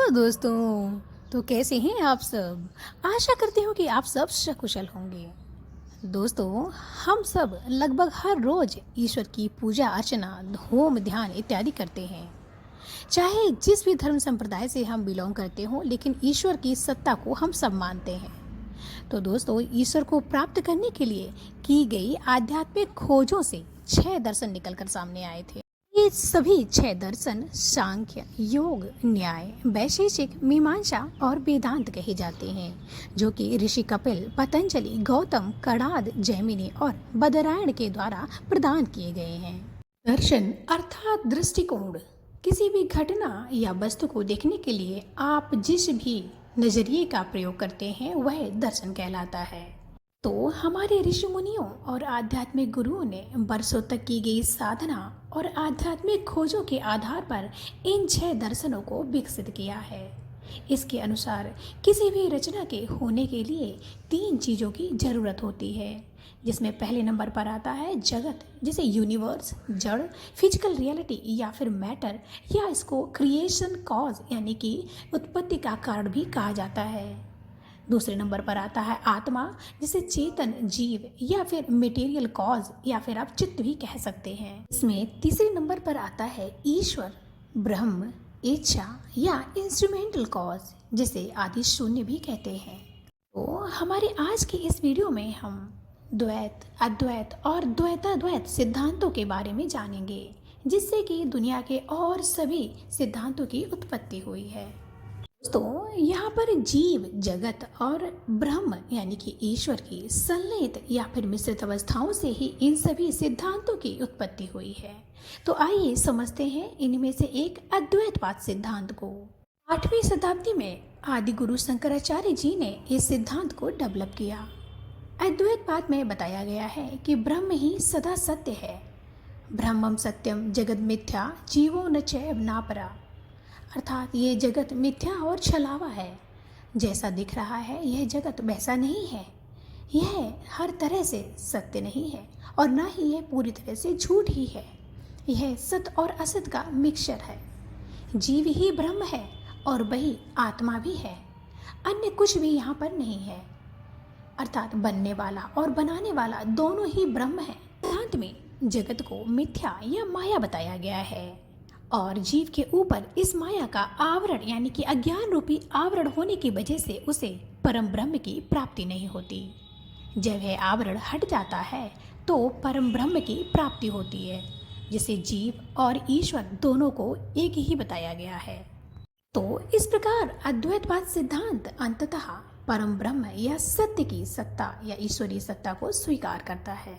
Hello दोस्तों। तो कैसे हैं आप सब? आशा करती हूँ कि आप सब सकुशल होंगे। दोस्तों, हम सब लगभग हर रोज ईश्वर की पूजा अर्चना, होम, ध्यान इत्यादि करते हैं। चाहे जिस भी धर्म संप्रदाय से हम बिलोंग करते हों, लेकिन ईश्वर की सत्ता को हम सब मानते हैं। तो दोस्तों, ईश्वर को प्राप्त करने के लिए की गई आध्यात्मिक खोजों से 6 दर्शन निकलकर सामने आए थे। ये सभी 6 दर्शन सांख्य, योग, न्याय, वैशेषिक, मीमांसा और वेदांत कहे जाते हैं, जो कि ऋषि कपिल, पतंजलि, गौतम, कणाद, जैमिनी और बदरायण के द्वारा प्रदान किए गए हैं। दर्शन अर्थात दृष्टिकोण। किसी भी घटना या वस्तु को देखने के लिए आप जिस भी नजरिए का प्रयोग करते हैं वह दर्शन कहलाता है। तो हमारे ऋषि मुनियों और आध्यात्मिक गुरुओं ने बरसों तक की गई साधना और आध्यात्मिक खोजों के आधार पर इन 6 दर्शनों को विकसित किया है। इसके अनुसार किसी भी रचना के होने के लिए 3 चीज़ों की जरूरत होती है, जिसमें पहले नंबर पर आता है जगत, जिसे यूनिवर्स, जड़, फिजिकल रियलिटी या फिर मैटर, या इसको क्रिएशन कॉज यानी कि उत्पत्ति का कारण भी कहा जाता है। दूसरे नंबर पर आता है आत्मा, जिसे चेतन, जीव या फिर मटेरियल कॉज या फिर आप चित्त भी कह सकते हैं। इसमें तीसरे नंबर पर आता है ईश्वर, ब्रह्म, इच्छा या इंस्ट्रूमेंटल कॉज, जिसे आदि शून्य भी कहते हैं। तो हमारे आज के इस वीडियो में हम द्वैत, अद्वैत और द्वैताद्वैत सिद्धांतों के बारे में जानेंगे, जिससे कि दुनिया के और सभी सिद्धांतों की उत्पत्ति हुई है। तो यहाँ पर जीव, जगत और ब्रह्म यानी कि ईश्वर की संलयित या फिर मिश्रित अवस्थाओं से ही इन सभी सिद्धांतों की उत्पत्ति हुई है। तो आइए समझते हैं इनमें से एक अद्वैतवाद सिद्धांत को। 8वीं शताब्दी में आदि गुरु शंकराचार्य जी ने इस सिद्धांत को डेवलप किया। अद्वैतवाद में बताया गया है कि ब्रह्म ही सदा सत्य है। ब्रह्मम सत्यम जगद मिथ्या जीवो न चैव नापरा, अर्थात ये जगत मिथ्या और छलावा है। जैसा दिख रहा है यह जगत वैसा नहीं है। यह हर तरह से सत्य नहीं है और ना ही यह पूरी तरह से झूठ ही है। यह सत्य और असत का मिक्सचर है। जीव ही ब्रह्म है और वही आत्मा भी है। अन्य कुछ भी यहाँ पर नहीं है। अर्थात बनने वाला और बनाने वाला दोनों ही ब्रह्म है। सिद्धांत में जगत को मिथ्या या माया बताया गया है और जीव के ऊपर इस माया का आवरण यानी कि अज्ञान रूपी आवरण होने की वजह से उसे परम ब्रह्म की प्राप्ति नहीं होती। जब यह आवरण हट जाता है तो परम ब्रह्म की प्राप्ति होती है, जिसे जीव और ईश्वर दोनों को एक ही बताया गया है। तो इस प्रकार अद्वैतवाद सिद्धांत अंततः परम ब्रह्म या सत्य की सत्ता या ईश्वरीय सत्ता को स्वीकार करता है।